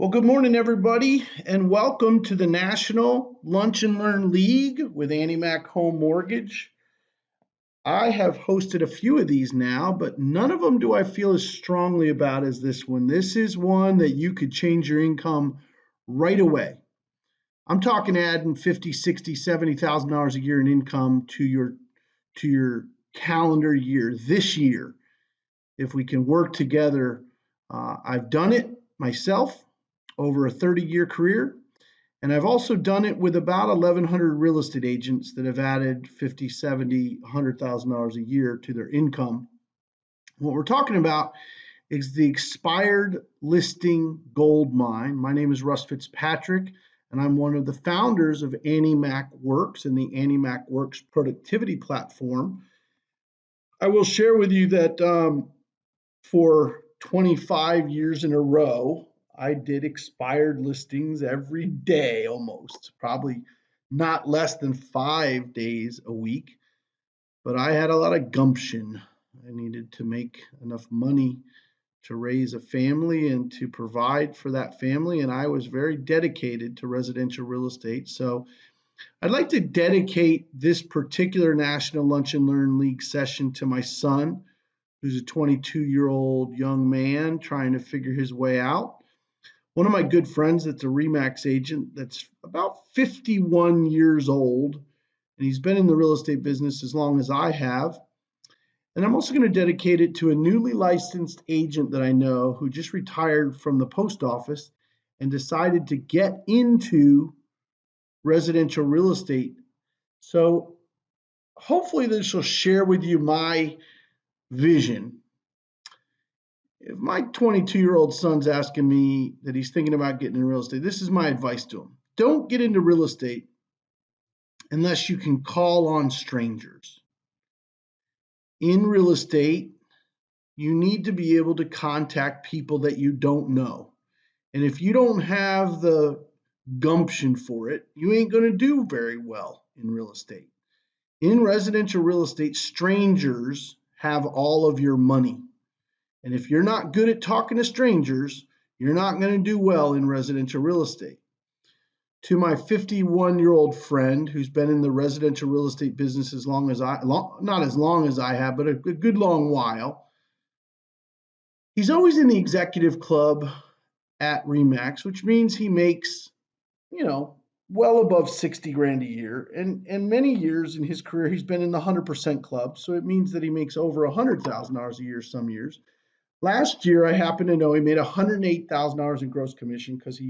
Well, good morning, everybody, and welcome to the National Lunch and Learn League with AnnieMac Home Mortgage. I have hosted a few of these now, but none of them do I feel as strongly about as this one. This is one that you could change your income right away. I'm talking adding $50,000, $60,000, $70,000 a year in income to your calendar year this year. If we can work together, I've done it myself over a 30-year career. And I've also done it with about 1,100 real estate agents that have added $50,000, $70,000, $100,000 a year to their income. What we're talking about is the Expired Listing Goldmine. My name is Russ Fitzpatrick, and I'm one of the founders of AnnieMac Worx and the AnnieMac Worx productivity platform. I will share with you that for 25 years in a row, I did expired listings every day almost, probably not less than 5 days a week. But I had a lot of gumption. I needed to make enough money to raise a family and to provide for that family. And I was very dedicated to residential real estate. So I'd like to dedicate this particular National Lunch and Learn League session to my son, who's a 22-year-old young man trying to figure his way out. One of my good friends that's a RE/MAX agent that's about 51 years old, and he's been in the real estate business as long as I have. And I'm also going to dedicate it to a newly licensed agent that I know who just retired from the post office and decided to get into residential real estate. So hopefully this will share with you my vision. If my 22-year-old son's asking me that he's thinking about getting in real estate, this is my advice to him. Don't get into real estate unless you can call on strangers. In real estate, you need to be able to contact people that you don't know. And if you don't have the gumption for it, you ain't going to do very well in real estate. In residential real estate, strangers have all of your money. And if you're not good at talking to strangers, you're not going to do well in residential real estate. To my 51-year-old friend who's been in the residential real estate business as long as not as long as I have, but a good long while. He's always in the executive club at RE/MAX, which means he makes, well above 60 grand a year. And many years in his career, he's been in the 100% club. So it means that he makes over $100,000 a year some years. Last year, I happen to know he made $108,000 in gross commission because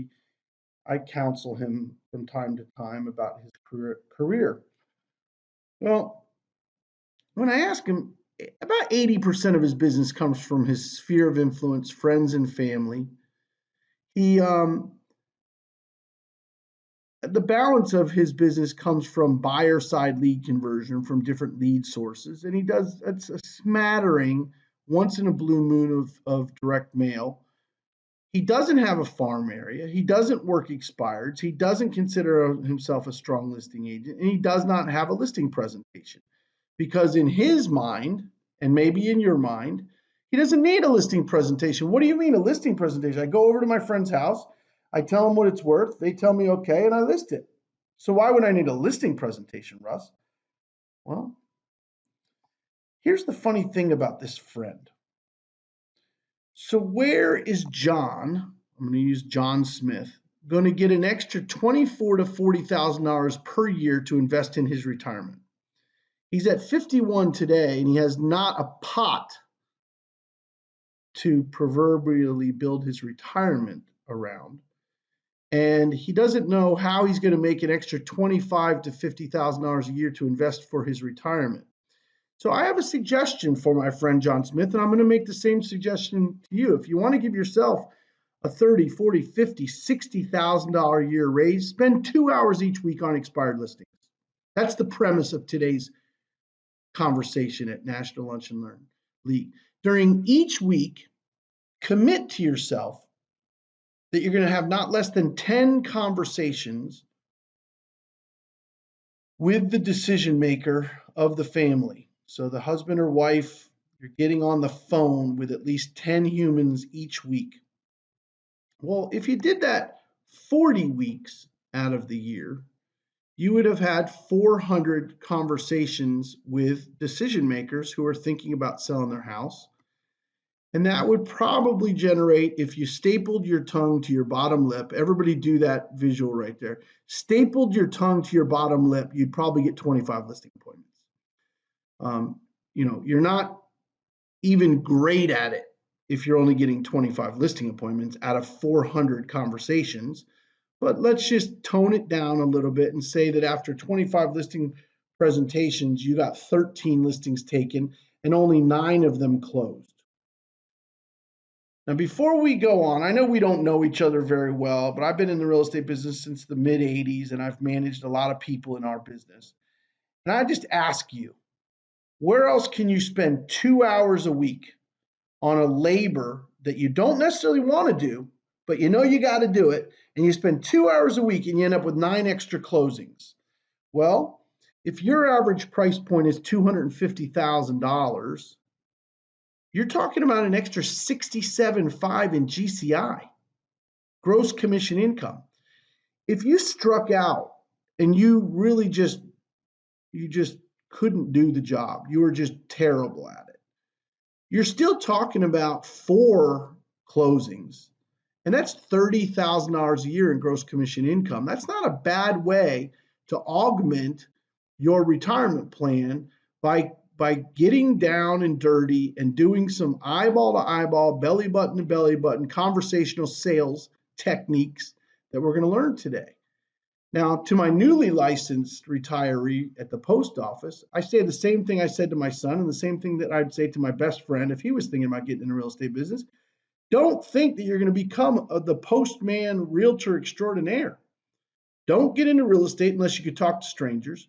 I counsel him from time to time about his career. Well, when I ask him, about 80% of his business comes from his sphere of influence, friends and family. The balance of his business comes from buyer side lead conversion from different lead sources, and it's a smattering once in a blue moon of direct mail. He doesn't have a farm area. He doesn't work expireds. He doesn't consider himself a strong listing agent, and he does not have a listing presentation because in his mind, and maybe in your mind, he doesn't need a listing presentation. What do you mean a listing presentation? I go over to my friend's house. I tell them what it's worth. They tell me okay, and I list it. So why would I need a listing presentation, Russ? Well, here's the funny thing about this friend. So where is John, I'm going to use John Smith, going to get an extra $24,000 to $40,000 per year to invest in his retirement? He's at 51 today, and he has not a pot to proverbially build his retirement around. And he doesn't know how he's going to make an extra $25,000 to $50,000 a year to invest for his retirement. So I have a suggestion for my friend John Smith, and I'm going to make the same suggestion to you. If you want to give yourself a $30,000, $40,000, $50,000, $60,000 a year raise, spend 2 hours each week on expired listings. That's the premise of today's conversation at National Lunch and Learn League. During each week, commit to yourself that you're going to have not less than 10 conversations with the decision maker of the family. So the husband or wife, you're getting on the phone with at least 10 humans each week. Well, if you did that 40 weeks out of the year, you would have had 400 conversations with decision makers who are thinking about selling their house. And that would probably generate, if you stapled your tongue to your bottom lip, everybody do that visual right there. Stapled your tongue to your bottom lip, you'd probably get 25 listing appointments. You're not even great at it if you're only getting 25 listing appointments out of 400 conversations. But let's just tone it down a little bit and say that after 25 listing presentations, you got 13 listings taken and only 9 of them closed. Now, before we go on, I know we don't know each other very well, but I've been in the real estate business since the mid 80s and I've managed a lot of people in our business. And I just ask you, where else can you spend 2 hours a week on a labor that you don't necessarily want to do, but you know you got to do it, and you spend 2 hours a week and you end up with 9 extra closings? Well, if your average price point is $250,000, you're talking about an extra 67.5 in GCI, gross commission income. If you struck out and you really just couldn't do the job, you were just terrible at it, you're still talking about 4 closings, and that's $30,000 a year in gross commission income. That's not a bad way to augment your retirement plan by getting down and dirty and doing some eyeball to eyeball, belly button to belly button conversational sales techniques that we're going to learn today. Now, to my newly licensed retiree at the post office, I say the same thing I said to my son and the same thing that I'd say to my best friend if he was thinking about getting in the real estate business. Don't think that you're going to become the postman realtor extraordinaire. Don't get into real estate unless you can talk to strangers.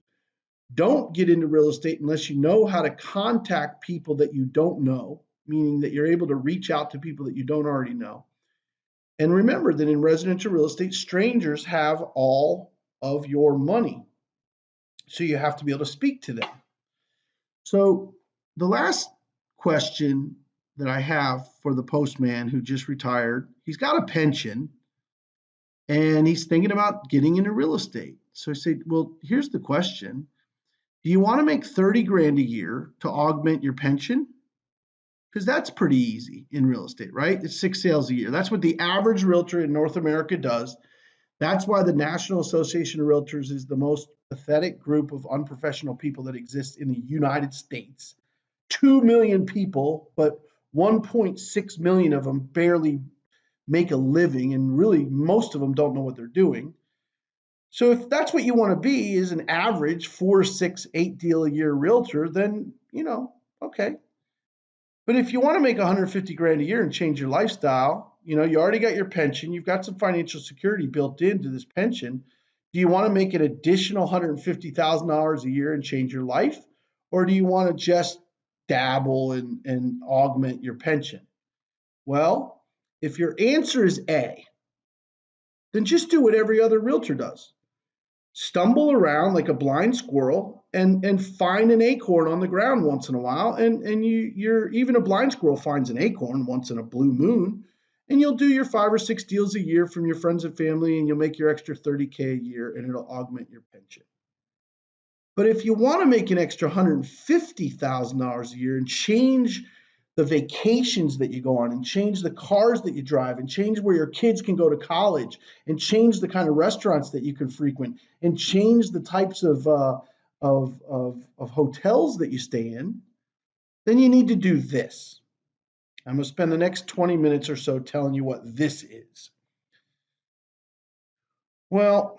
Don't get into real estate unless you know how to contact people that you don't know, meaning that you're able to reach out to people that you don't already know. And remember that in residential real estate, strangers have all of your money. So you have to be able to speak to them. So the last question that I have for the postman who just retired, he's got a pension and he's thinking about getting into real estate. So I said, well, here's the question. Do you want to make 30 grand a year to augment your pension? Because that's pretty easy in real estate, right? It's 6 sales a year. That's what the average realtor in North America does. That's why the National Association of Realtors is the most pathetic group of unprofessional people that exists in the United States. 2 million people, but 1.6 million of them barely make a living, and really most of them don't know what they're doing. So if that's what you want to be, is an average 4, 6, 8 deal a year realtor, then, okay. But if you want to make 150 grand a year and change your lifestyle, you already got your pension, you've got some financial security built into this pension. Do you want to make an additional $150,000 a year and change your life? Or do you want to just dabble and augment your pension? Well, if your answer is A, then just do what every other realtor does. Stumble around like a blind squirrel and find an acorn on the ground once in a while. And you're even a blind squirrel finds an acorn once in a blue moon. And you'll do your 5 or 6 deals a year from your friends and family, and you'll make your extra 30K a year, and it'll augment your pension. But if you want to make an extra $150,000 a year and change the vacations that you go on and change the cars that you drive and change where your kids can go to college and change the kind of restaurants that you can frequent and change the types of hotels that you stay in, then you need to do this. I'm going to spend the next 20 minutes or so telling you what this is. Well,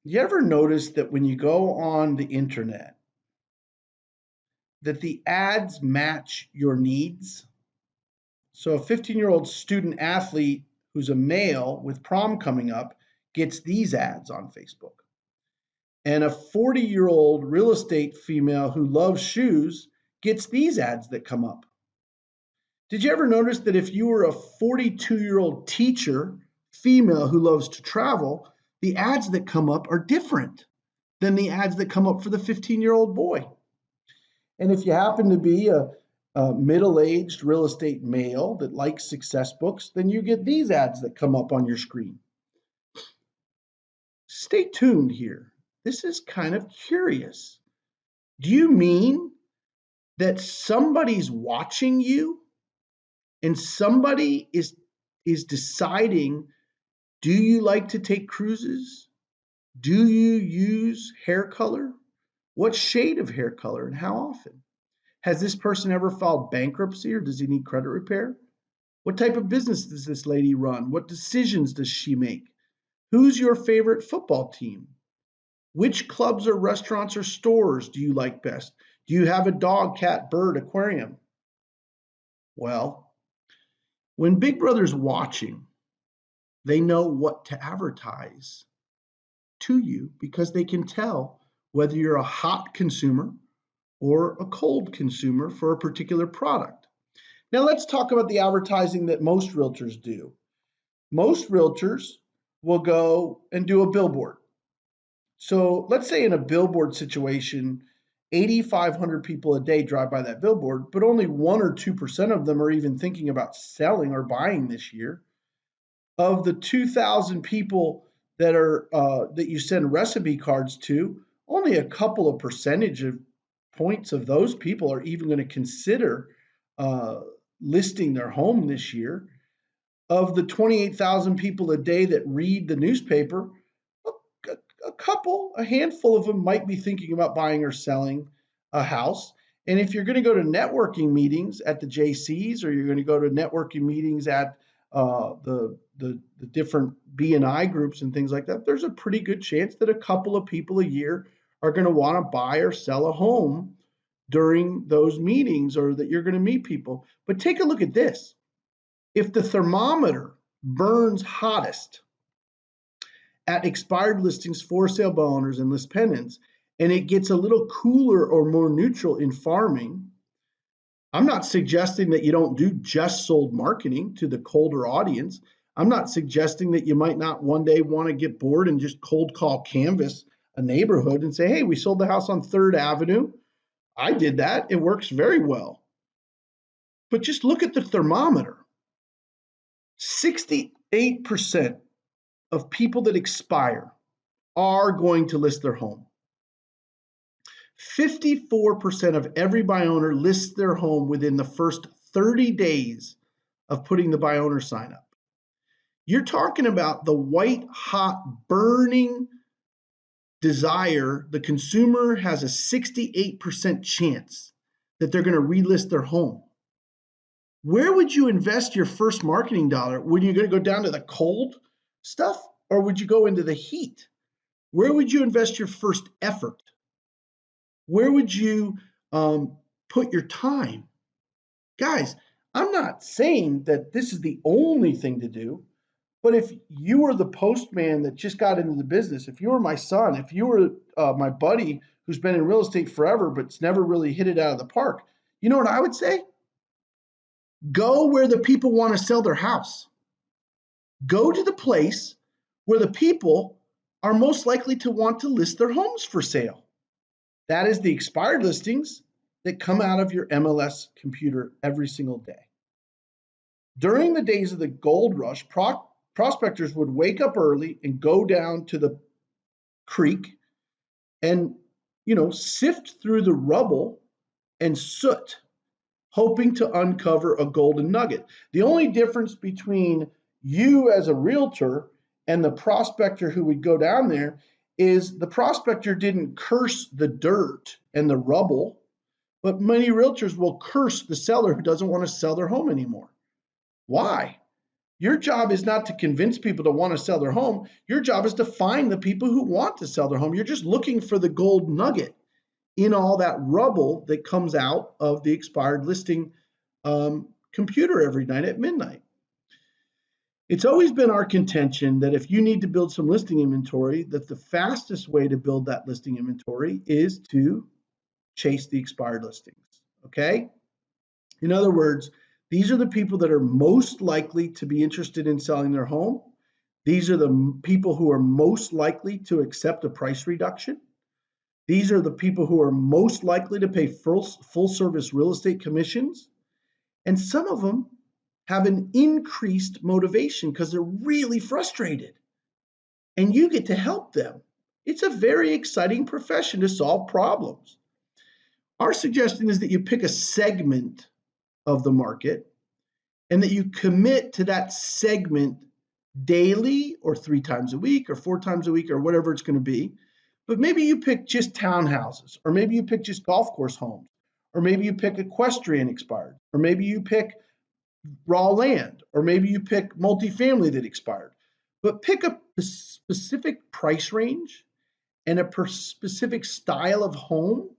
you ever notice that when you go on the internet, that the ads match your needs? So a 15-year-old student athlete who's a male with prom coming up gets these ads on Facebook. And a 40-year-old real estate female who loves shoes gets these ads that come up. Did you ever notice that if you were a 42-year-old teacher, female who loves to travel, the ads that come up are different than the ads that come up for the 15-year-old boy? And if you happen to be a middle-aged real estate male that likes success books, then you get these ads that come up on your screen. Stay tuned here. This is kind of curious. Do you mean that somebody's watching you and somebody is deciding, do you like to take cruises? Do you use hair color? What shade of hair color and how often? Has this person ever filed bankruptcy or does he need credit repair? What type of business does this lady run? What decisions does she make? Who's your favorite football team? Which clubs or restaurants or stores do you like best? Do you have a dog, cat, bird, aquarium? Well, when Big Brother's watching, they know what to advertise to you because they can tell whether you're a hot consumer or a cold consumer for a particular product. Now let's talk about the advertising that most realtors do. Most realtors will go and do a billboard. So let's say in a billboard situation, 8,500 people a day drive by that billboard, but only 1 or 2% of them are even thinking about selling or buying this year. Of the 2,000 people that are that you send recipe cards to, only a couple of percentage of points of those people are even going to consider uh, listing their home this year. Of the 28,000 people a day that read the newspaper, a handful of them might be thinking about buying or selling a house. And if you're going to go to networking meetings at the JCs, or you're going to go to networking meetings at the different B&I groups and things like that, there's a pretty good chance that a couple of people a year are going to want to buy or sell a home during those meetings, or that you're going to meet people. But take a look at this. If the thermometer burns hottest at expired listings, for sale by owners, and list pendants, and it gets a little cooler or more neutral in farming, I'm not suggesting that you don't do just sold marketing to the colder audience. I'm not suggesting that you might not one day want to get bored and just cold call canvas a neighborhood and say, hey, we sold the house on 3rd Avenue. I did that. It works very well. But just look at the thermometer. 68% of people that expire are going to list their home. 54% of every buy owner lists their home within the first 30 days of putting the buy owner sign up. You're talking about the white hot burning desire. The consumer has a 68% chance that they're going to relist their home. Where would you invest your first marketing dollar? Would you going to go down to the cold stuff, or would you go into the heat? Where would you invest your first effort? Where would you put your time? Guys, I'm not saying that this is the only thing to do, but if you were the postman that just got into the business, if you were my son, if you were my buddy who's been in real estate forever but's never really hit it out of the park, you know what I would say? Go where the people want to sell their house. Go to the place where the people are most likely to want to list their homes for sale. That is the expired listings that come out of your MLS computer every single day. During the days of the gold rush, prospectors would wake up early and go down to the creek and, sift through the rubble and soot, hoping to uncover a golden nugget. The only difference between you as a realtor and the prospector who would go down there is the prospector didn't curse the dirt and the rubble, but many realtors will curse the seller who doesn't want to sell their home anymore. Why? Your job is not to convince people to want to sell their home. Your job is to find the people who want to sell their home. You're just looking for the gold nugget in all that rubble that comes out of the expired listing computer every night at midnight. It's always been our contention that if you need to build some listing inventory, that the fastest way to build that listing inventory is to chase the expired listings, okay? In other words, these are the people that are most likely to be interested in selling their home. These are the people who are most likely to accept a price reduction. These are the people who are most likely to pay full service real estate commissions. And some of them have an increased motivation because they're really frustrated. And you get to help them. It's a very exciting profession to solve problems. Our suggestion is that you pick a segment of the market and that you commit to that segment daily or 3 times a week or 4 times a week or whatever it's going to be. But maybe you pick just townhouses, or maybe you pick just golf course homes, or maybe you pick equestrian expired, or maybe you pick raw land, or maybe you pick multifamily that expired. But pick a specific price range and a specific style of home.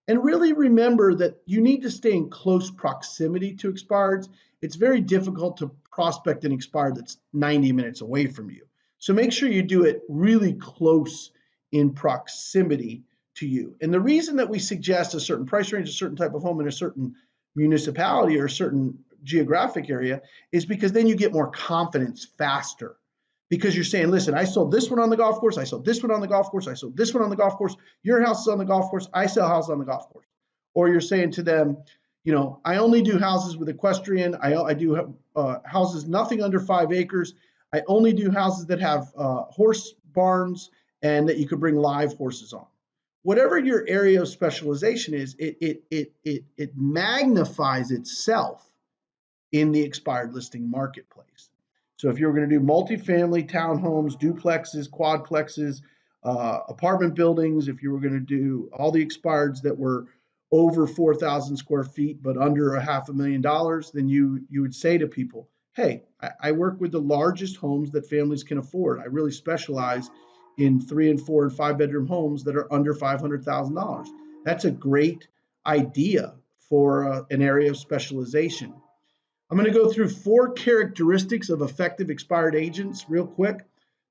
And really remember that you need to stay in close proximity to expireds. It's very difficult to prospect an expired that's 90 minutes away from you. So make sure you do it really close in proximity to you. And the reason that we suggest a certain price range, a certain type of home in a certain municipality or a certain geographic area is because then you get more confidence faster. Because you're saying, listen, I sold this one on the golf course, I sold this one on the golf course, I sold this one on the golf course, your house is on the golf course, I sell houses on the golf course. Or you're saying to them, I only do houses with equestrian, I do houses nothing under 5 acres, I only do houses that have horse barns and that you could bring live horses on. Whatever your area of specialization is, it magnifies itself in the expired listing marketplace. So if you're going to do multifamily, townhomes, duplexes, quadplexes, apartment buildings, if you were going to do all the expireds that were over 4,000 square feet but under $500,000, then you would say to people, hey, I work with the largest homes that families can afford. I really specialize in 3 and 4 and 5 bedroom homes that are under $500,000. That's a great idea for an area of specialization. I'm going to go through 4 characteristics of effective expired agents real quick.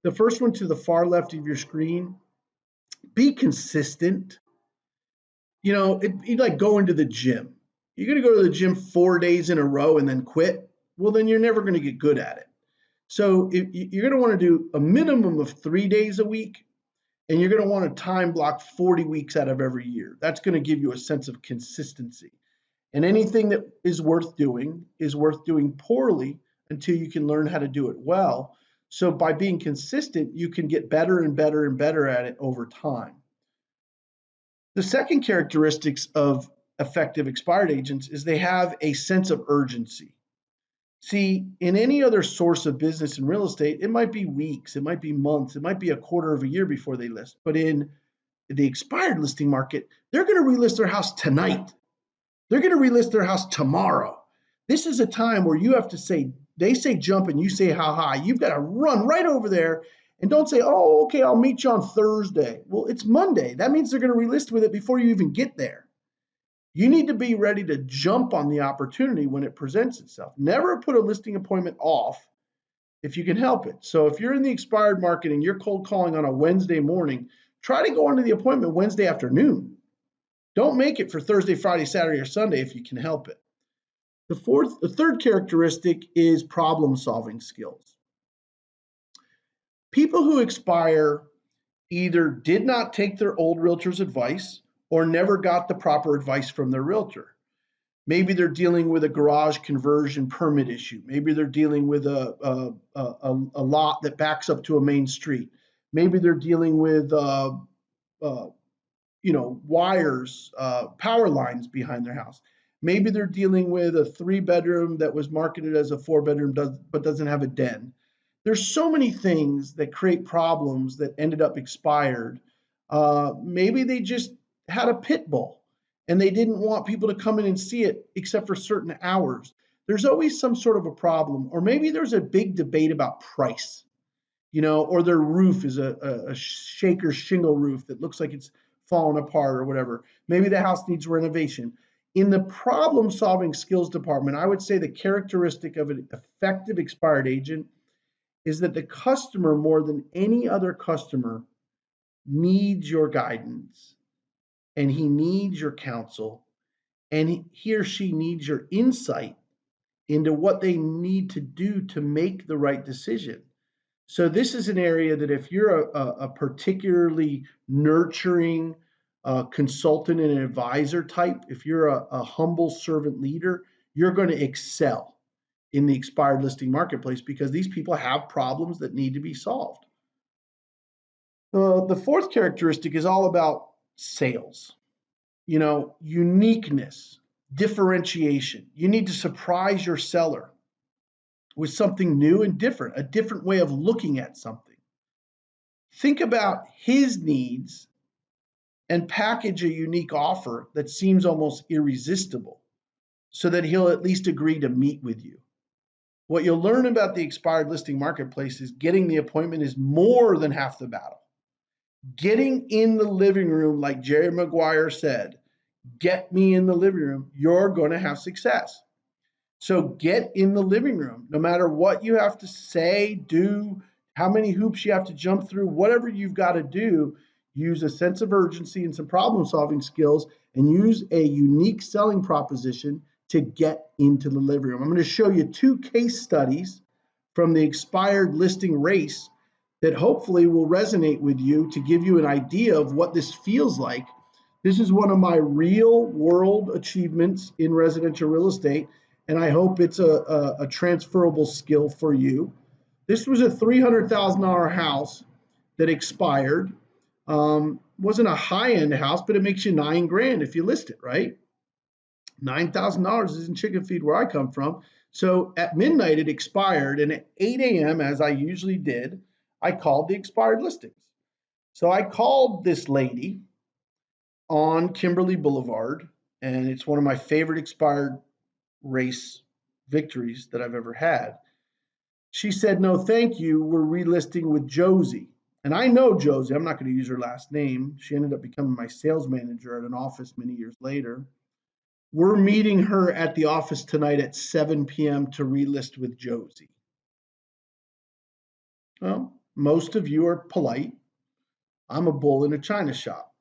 The first one to the far left of your screen, be consistent. It's like going to the gym. You're going to go to the gym 4 days in a row and then quit. Well, then you're never going to get good at it. So you're going to want to do a minimum of 3 days a week, and you're going to want to time block 40 weeks out of every year. That's going to give you a sense of consistency. And anything that is worth doing poorly until you can learn how to do it well. So by being consistent, you can get better and better and better at it over time. The second characteristics of effective expired agents is they have a sense of urgency. See, in any other source of business in real estate, it might be weeks, it might be months, it might be a quarter of a year before they list. But in the expired listing market, they're going to relist their house tonight. They're going to relist their house tomorrow. This is a time where you have to say, they say jump and you say how high. You've got to run right over there and don't say, oh, okay, I'll meet you on Thursday. Well, it's Monday. That means they're going to relist with it before you even get there. You need to be ready to jump on the opportunity when it presents itself. Never put a listing appointment off if you can help it. So if you're in the expired market and you're cold calling on a Wednesday morning, try to go into the appointment Wednesday afternoon. Don't make it for Thursday, Friday, Saturday, or Sunday if you can help it. The third characteristic is problem-solving skills. People who expire either did not take their old realtor's advice or never got the proper advice from their realtor. Maybe they're dealing with a garage conversion permit issue. Maybe they're dealing with a lot that backs up to a main street. Maybe they're dealing with wires, power lines behind their house. Maybe they're dealing with a 3-bedroom that was marketed as a 4-bedroom but doesn't have a den. There's so many things that create problems that ended up expired. Maybe they just had a pit bull and they didn't want people to come in and see it except for certain hours. There's always some sort of a problem. Or maybe there's a big debate about price, or their roof is a shaker shingle roof that looks like it's fallen apart or whatever. Maybe the house needs renovation. In the problem-solving skills department, I would say the characteristic of an effective expired agent is that the customer, more than any other customer, needs your guidance, and he needs your counsel, and he or she needs your insight into what they need to do to make the right decision. So this is an area that if you're a particularly nurturing, a consultant and an advisor type, if you're a humble servant leader, you're going to excel in the expired listing marketplace because these people have problems that need to be solved. The fourth characteristic is all about sales, uniqueness, differentiation. You need to surprise your seller with something new and different, a different way of looking at something. Think about his needs and package a unique offer that seems almost irresistible so that he'll at least agree to meet with you. What you'll learn about the expired listing marketplace is getting the appointment is more than half the battle. Getting in the living room, like Jerry Maguire said, get me in the living room, you're going to have success. So get in the living room, no matter what you have to say, do, how many hoops you have to jump through, whatever you've got to do, use a sense of urgency and some problem solving skills and use a unique selling proposition to get into the living room. I'm going to show you 2 case studies from the expired listing race that hopefully will resonate with you to give you an idea of what this feels like. This is one of my real world achievements in residential real estate, and I hope it's a transferable skill for you. This was a $300,000 house that expired. Wasn't a high-end house, but it makes you $9,000 if you list it, right? $9,000 isn't chicken feed where I come from. So at midnight, it expired, and at 8 a.m., as I usually did, I called the expired listings. So I called this lady on Kimberly Boulevard, and it's one of my favorite expired race victories that I've ever had. She said, no, thank you. We're relisting with Josie. And I know Josie. I'm not going to use her last name. She ended up becoming my sales manager at an office many years later. We're meeting her at the office tonight at 7 p.m. to relist with Josie. Well, most of you are polite. I'm a bull in a china shop.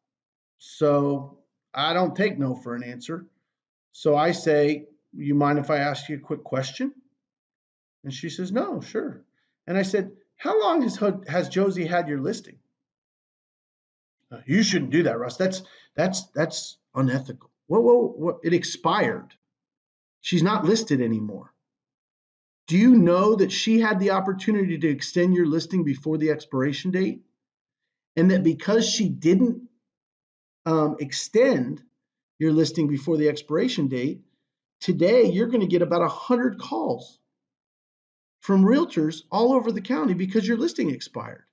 So I don't take no for an answer. So I say, you mind if I ask you a quick question? And she says, no, sure. And I said, how long has Josie had your listing? You shouldn't do that, Russ. That's unethical. Whoa, it expired. She's not listed anymore. Do you know that she had the opportunity to extend your listing before the expiration date? And that because she didn't extend your listing before the expiration date, today you're going to get about 100 calls from realtors all over the county because your listing expired.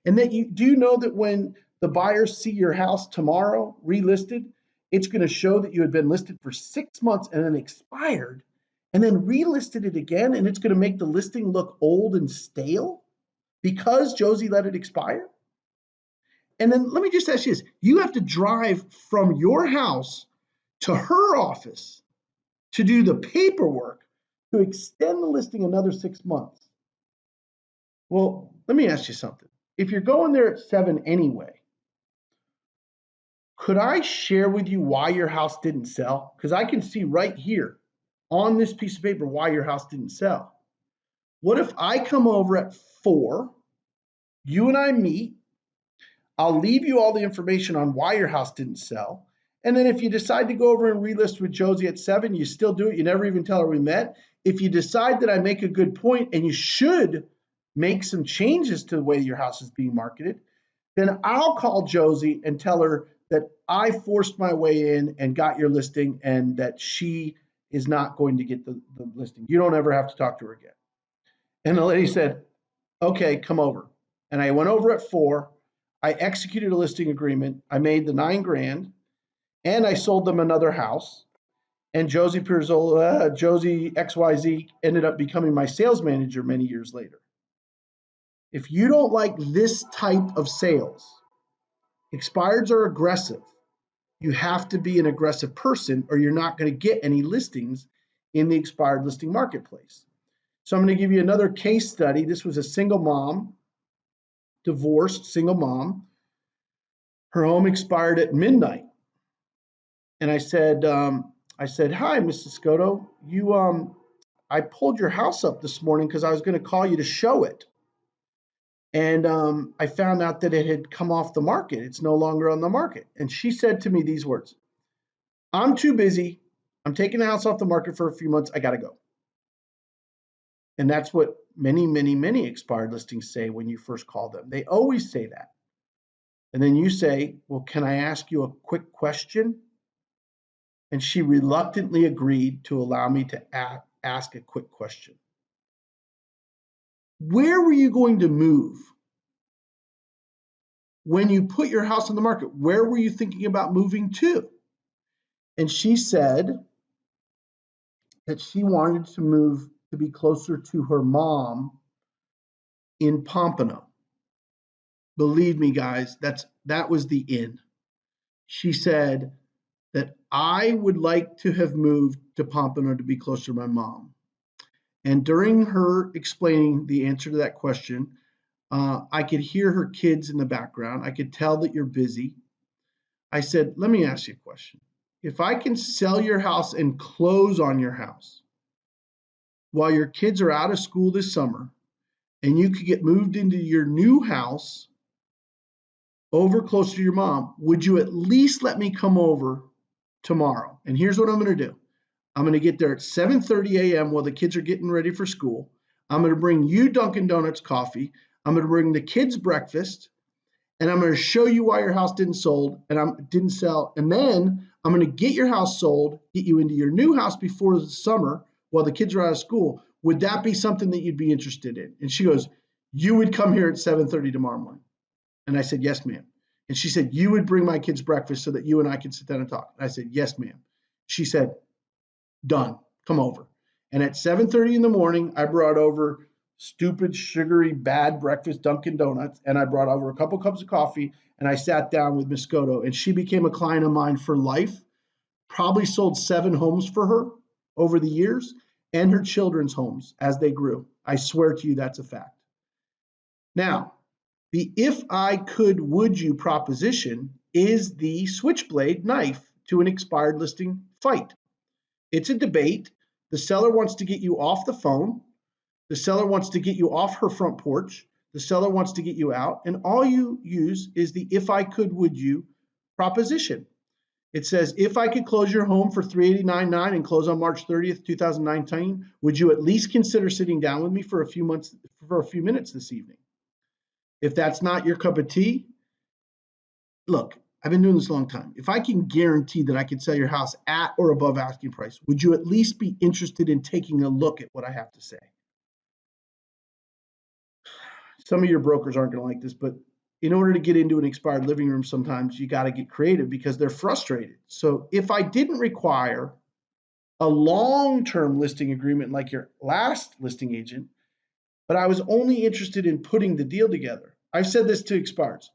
And that do you know that when the buyers see your house tomorrow relisted, it's going to show that you had been listed for 6 months and then expired and then relisted it again, and it's going to make the listing look old and stale because Josie let it expire? And then let me just ask you this. You have to drive from your house to her office to do the paperwork to extend the listing another 6 months. Well, let me ask you something. If you're going there at 7 anyway, could I share with you why your house didn't sell? Because I can see right here on this piece of paper why your house didn't sell. What if I come over at 4, you and I meet, I'll leave you all the information on why your house didn't sell. And then if you decide to go over and relist with Josie at 7, you still do it. You never even tell her we met. If you decide that I make a good point and you should make some changes to the way your house is being marketed, then I'll call Josie and tell her that I forced my way in and got your listing and that she is not going to get the listing. You don't ever have to talk to her again. And the lady said, okay, come over. And I went over at 4. I executed a listing agreement. I made the $9,000 and I sold them another house. And Josie Pirzola, Josie XYZ ended up becoming my sales manager many years later. If you don't like this type of sales, expireds are aggressive. You have to be an aggressive person or you're not going to get any listings in the expired listing marketplace. So I'm going to give you another case study. This was a single mom, divorced single mom. Her home expired at midnight. And I said, hi, Mrs. Scotto. I pulled your house up this morning because I was going to call you to show it. And I found out that it had come off the market. It's no longer on the market. And she said to me these words: "I'm too busy. I'm taking the house off the market for a few months. I got to go." And that's what many, many, many expired listings say when you first call them. They always say that. And then you say, "Well, can I ask you a quick question?" And she reluctantly agreed to allow me to ask a quick question. Where were you going to move when you put your house on the market? Where were you thinking about moving to? And she said that she wanted to move to be closer to her mom in Pompano. Believe me, guys, that was the in. She said that I would like to have moved to Pompano to be closer to my mom. And during her explaining the answer to that question, I could hear her kids in the background. I could tell that you're busy. I said, "Let me ask you a question. If I can sell your house and close on your house while your kids are out of school this summer, and you could get moved into your new house over closer to your mom, would you at least let me come over tomorrow?" And here's what I'm going to do. I'm going to get there at 7:30 a.m. while the kids are getting ready for school. I'm going to bring you Dunkin' Donuts coffee. I'm going to bring the kids breakfast, and I'm going to show you why your house didn't sell. And then I'm going to get your house sold, get you into your new house before the summer while the kids are out of school. Would that be something that you'd be interested in? And she goes, "You would come here at 7:30 tomorrow morning." And I said, "Yes, ma'am." And she said, "You would bring my kids breakfast so that you and I could sit down and talk." And I said, "Yes, ma'am." She said, "Done. Come over." And at 7:30 in the morning, I brought over stupid, sugary, bad breakfast Dunkin' Donuts, and I brought over a couple cups of coffee, and I sat down with Miss Scotto, and she became a client of mine for life. Probably sold 7 homes for her over the years, and her children's homes as they grew. I swear to you, that's a fact. Now, the if I could, would you proposition is the switchblade knife to an expired listing fight. It's a debate. The seller wants to get you off the phone. The seller wants to get you off her front porch. The seller wants to get you out. And all you use is the if I could, would you proposition. It says, if I could close your home for $389.9 and close on March 30th, 2019, would you at least consider sitting down with me for a few minutes this evening? If that's not your cup of tea, look, I've been doing this a long time. If I can guarantee that I can sell your house at or above asking price, would you at least be interested in taking a look at what I have to say? Some of your brokers aren't going to like this, but in order to get into an expired living room, sometimes you got to get creative because they're frustrated. So if I didn't require a long-term listing agreement like your last listing agent, but I was only interested in putting the deal together. I've said this to expireds.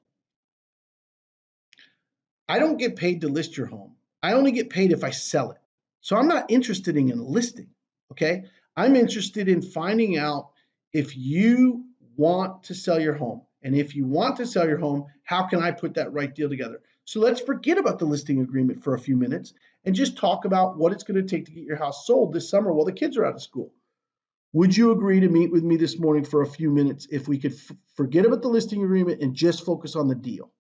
I don't get paid to list your home. I only get paid if I sell it. So I'm not interested in a listing, okay? I'm interested in finding out if you want to sell your home. And if you want to sell your home, how can I put that right deal together? So let's forget about the listing agreement for a few minutes and just talk about what it's going to take to get your house sold this summer while the kids are out of school. Would you agree to meet with me this morning for a few minutes if we could forget about the listing agreement and just focus on the deal?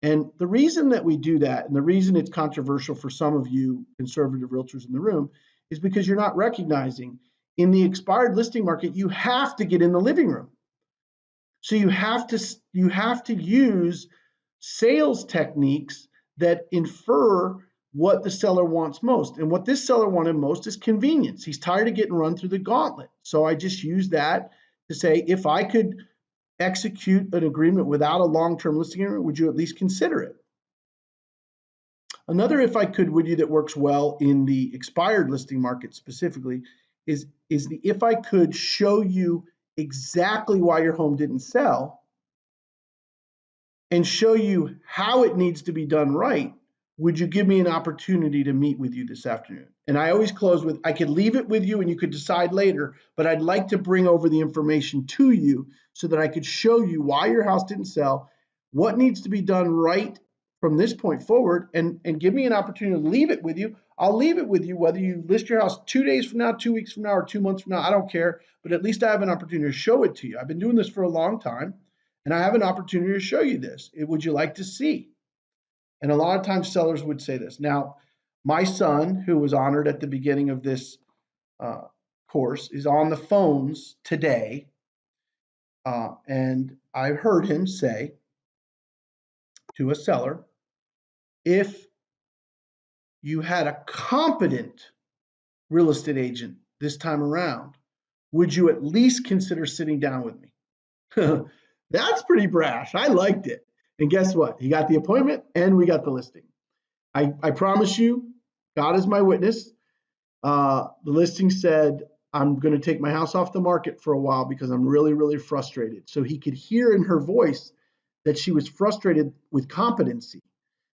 And the reason that we do that, and the reason it's controversial for some of you conservative realtors in the room, is because you're not recognizing in the expired listing market, you have to get in the living room. So you have to use sales techniques that infer what the seller wants most. And what this seller wanted most is convenience. He's tired of getting run through the gauntlet. So I just use that to say, if I could execute an agreement without a long-term listing agreement, would you at least consider it? Another if I could, would you that works well in the expired listing market specifically is the if I could show you exactly why your home didn't sell and show you how it needs to be done right, would you give me an opportunity to meet with you this afternoon? And I always close with, I could leave it with you and you could decide later, but I'd like to bring over the information to you so that I could show you why your house didn't sell, what needs to be done right from this point forward, and give me an opportunity to leave it with you. I'll leave it with you whether you list your house 2 days from now, 2 weeks from now, or 2 months from now. I don't care, but at least I have an opportunity to show it to you. I've been doing this for a long time. and I have an opportunity to show you this. Would you like to see? And a lot of times sellers would say this. Now, my son, who was honored at the beginning of this uh, course, is on the phones today. And I heard him say to a seller, if you had a competent real estate agent this time around, would you at least consider sitting down with me? That's pretty brash. I liked it. And guess what? He got the appointment and we got the listing. I promise you, God is my witness. The listing said, I'm going to take my house off the market for a while because I'm really, really frustrated. So he could hear in her voice that she was frustrated with competency.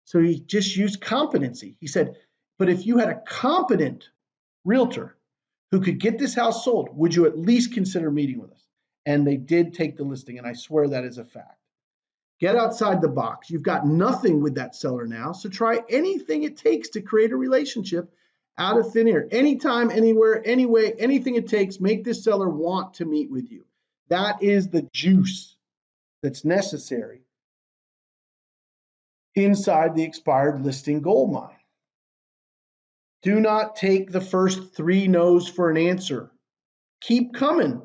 So he just used competency. He said, but if you had a competent realtor who could get this house sold, would you at least consider meeting with us? And they did take the listing, and I swear that is a fact. Get outside the box. You've got nothing with that seller now, so try anything it takes to create a relationship out of thin air. Anytime, anywhere, anyway, anything it takes, make this seller want to meet with you. That is the juice that's necessary inside the expired listing goldmine. Do not take the first 3 no's for an answer. Keep coming.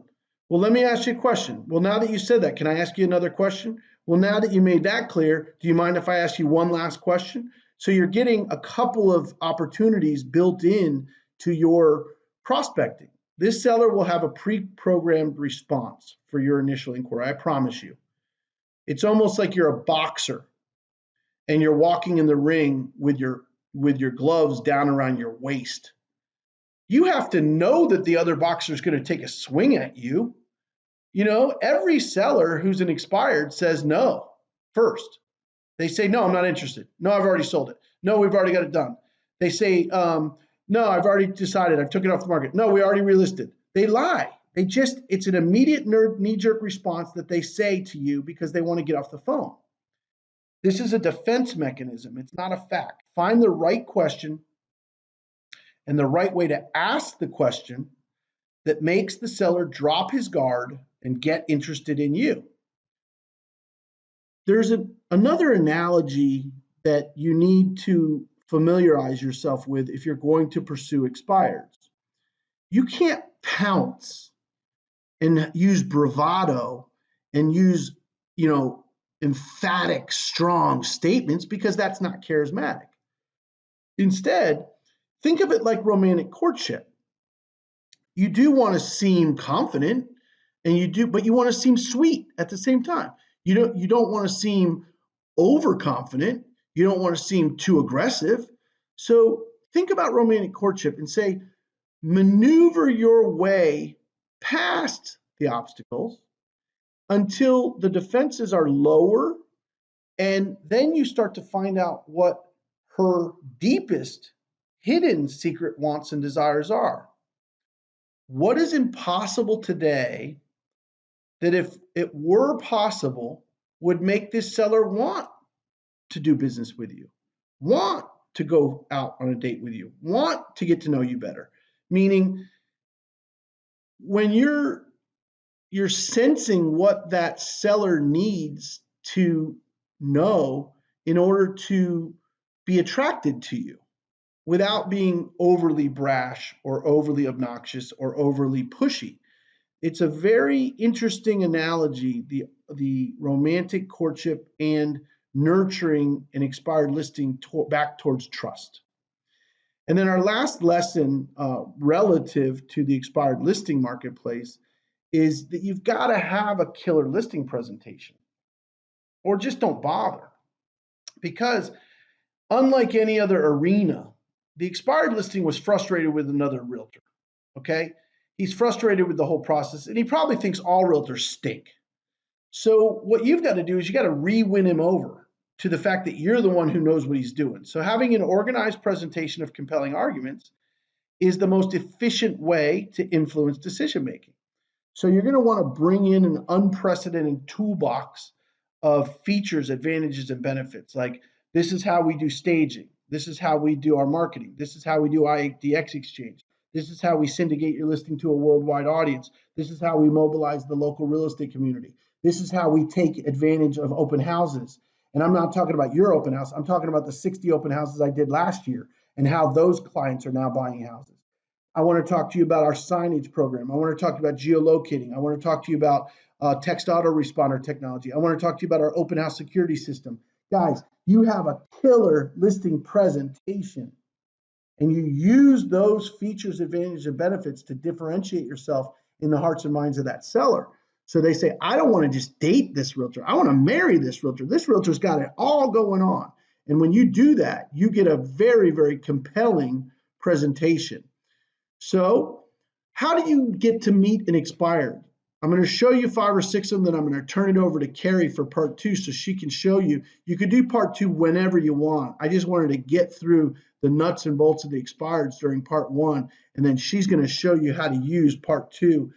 Well, let me ask you a question. Well, now that you said that, can I ask you another question? Well, now that you made that clear, do you mind if I ask you one last question? So you're getting a couple of opportunities built in to your prospecting. This seller will have a pre-programmed response for your initial inquiry, I promise you. It's almost like you're a boxer and you're walking in the ring with your gloves down around your waist. You have to know that the other boxer is going to take a swing at you. You know, every seller who's an expired says no first. They say, no, I'm not interested. No, I've already sold it. No, we've already got it done. They say, no, I've already decided. I've took it off the market. No, we already relisted. They lie. It's an immediate knee-jerk response that they say to you because they want to get off the phone. This is a defense mechanism. It's not a fact. Find the right question and the right way to ask the question that makes the seller drop his guard and get interested in you. There's another analogy that you need to familiarize yourself with if you're going to pursue expireds. You can't pounce and use bravado and use, emphatic, strong statements because that's not charismatic. Instead, think of it like romantic courtship. You do want to seem confident, but you want to seem sweet at the same time. You don't want to seem overconfident. You don't want to seem too aggressive. So think about romantic courtship and say, maneuver your way past the obstacles until the defenses are lower, and then you start to find out what her deepest hidden secret wants and desires are. What is impossible today that if it were possible would make this seller want to do business with you, want to go out on a date with you, want to get to know you better? Meaning, when you're sensing what that seller needs to know in order to be attracted to you without being overly brash or overly obnoxious or overly pushy. It's a very interesting analogy, the romantic courtship and nurturing an expired listing back towards trust. And then our last lesson relative to the expired listing marketplace is that you've got to have a killer listing presentation, or just don't bother. Because unlike any other arena, the expired listing was frustrated with another realtor, okay? He's frustrated with the whole process, and he probably thinks all realtors stink. So what you've got to do is you got to re-win him over to the fact that you're the one who knows what he's doing. So having an organized presentation of compelling arguments is the most efficient way to influence decision making. So you're going to want to bring in an unprecedented toolbox of features, advantages, and benefits. Like, this is how we do staging. This is how we do our marketing. This is how we do IDX exchange. This is how we syndicate your listing to a worldwide audience. This is how we mobilize the local real estate community. This is how we take advantage of open houses. And I'm not talking about your open house. I'm talking about the 60 open houses I did last year and how those clients are now buying houses. I want to talk to you about our signage program. I want to talk to you about geolocating. I want to talk to you about text autoresponder technology. I want to talk to you about our open house security system. Guys, you have a killer listing presentation and you use those features, advantages, and benefits to differentiate yourself in the hearts and minds of that seller. So they say, I don't want to just date this realtor. I want to marry this realtor. This realtor's got it all going on. And when you do that, you get a very, very compelling presentation. So how do you get to meet an expired? I'm going to show you 5 or 6 of them, then I'm going to turn it over to Carrie for part 2 so she can show you. You could do part 2 whenever you want. I just wanted to get through the nuts and bolts of the expireds during part 1, and then she's going to show you how to use part 2,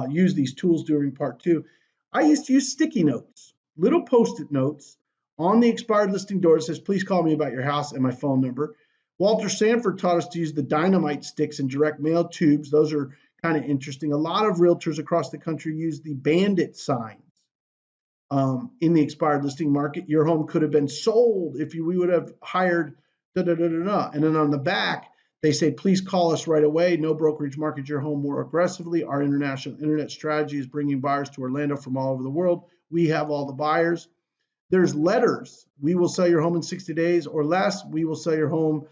use these tools during part 2. I used to use sticky notes, little post-it notes on the expired listing door that says, please call me about your house and my phone number. Walter Sanford taught us to use the dynamite sticks and direct mail tubes. Those are kind of interesting. A lot of realtors across the country use the bandit signs in the expired listing market. Your home could have been sold if we would have hired da da da da da. And then on the back, they say, please call us right away. No brokerage, market your home more aggressively. Our international internet strategy is bringing buyers to Orlando from all over the world. We have all the buyers. There's letters. We will sell your home in 60 days or less. We will sell your home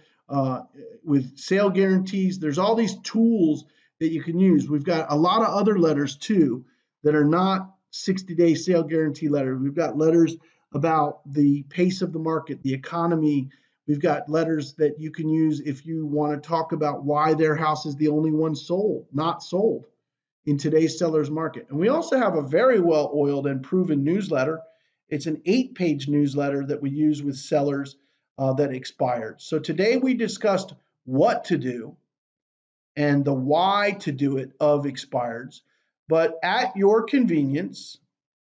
with sale guarantees. There's all these tools that you can use. We've got a lot of other letters too that are not 60-day sale guarantee letters. We've got letters about the pace of the market, the economy. We've got letters that you can use if you want to talk about why their house is the only one sold, not sold in today's seller's market. And we also have a very well-oiled and proven newsletter. It's an 8-page newsletter that we use with sellers that expired. So today we discussed what to do and the why to do it of expireds, but at your convenience,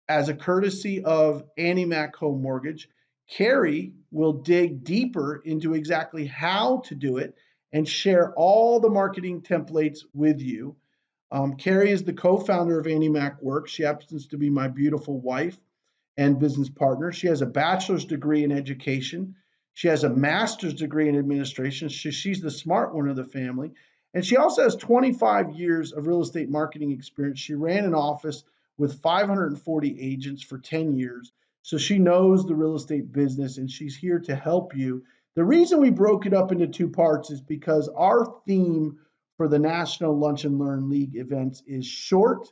as a courtesy of AnnieMac Home Mortgage, Carrie will dig deeper into exactly how to do it and share all the marketing templates with you. Carrie is the co-founder of AnnieMac Worx. She happens to be my beautiful wife and business partner. She has a bachelor's degree in education. She has a master's degree in administration. She's the smart one of the family. And she also has 25 years of real estate marketing experience. She ran an office with 540 agents for 10 years. So she knows the real estate business and she's here to help you. The reason we broke it up into 2 parts is because our theme for the National Lunch and Learn League events is short,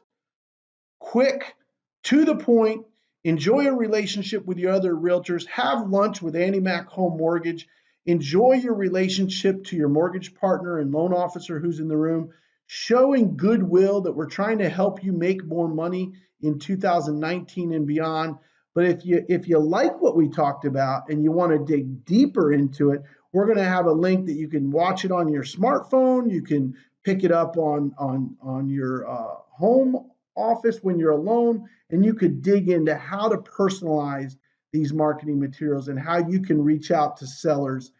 quick, to the point. Enjoy a relationship with your other realtors. Have lunch with AnnieMac Home Mortgage. Enjoy your relationship to your mortgage partner and loan officer who's in the room, showing goodwill that we're trying to help you make more money in 2019 and beyond. But if you like what we talked about and you want to dig deeper into it, we're going to have a link that you can watch it on your smartphone. You can pick it up on your home office when you're alone, and you could dig into how to personalize these marketing materials and how you can reach out to sellers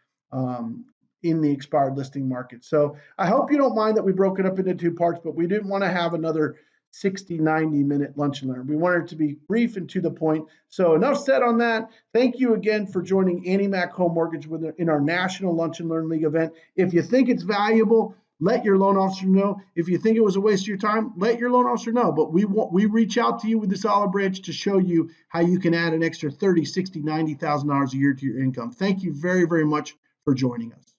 in the expired listing market. So I hope you don't mind that we broke it up into 2 parts, but we didn't want to have another 60, 90-minute lunch and learn. We wanted it to be brief and to the point. So enough said on that. Thank you again for joining AnnieMac Home Mortgage in our National Lunch and Learn League event. If you think it's valuable, let your loan officer know. If you think it was a waste of your time, let your loan officer know. But we reach out to you with this olive branch to show you how you can add an extra $30,000, $60,000, $90,000 a year to your income. Thank you very, very much for joining us.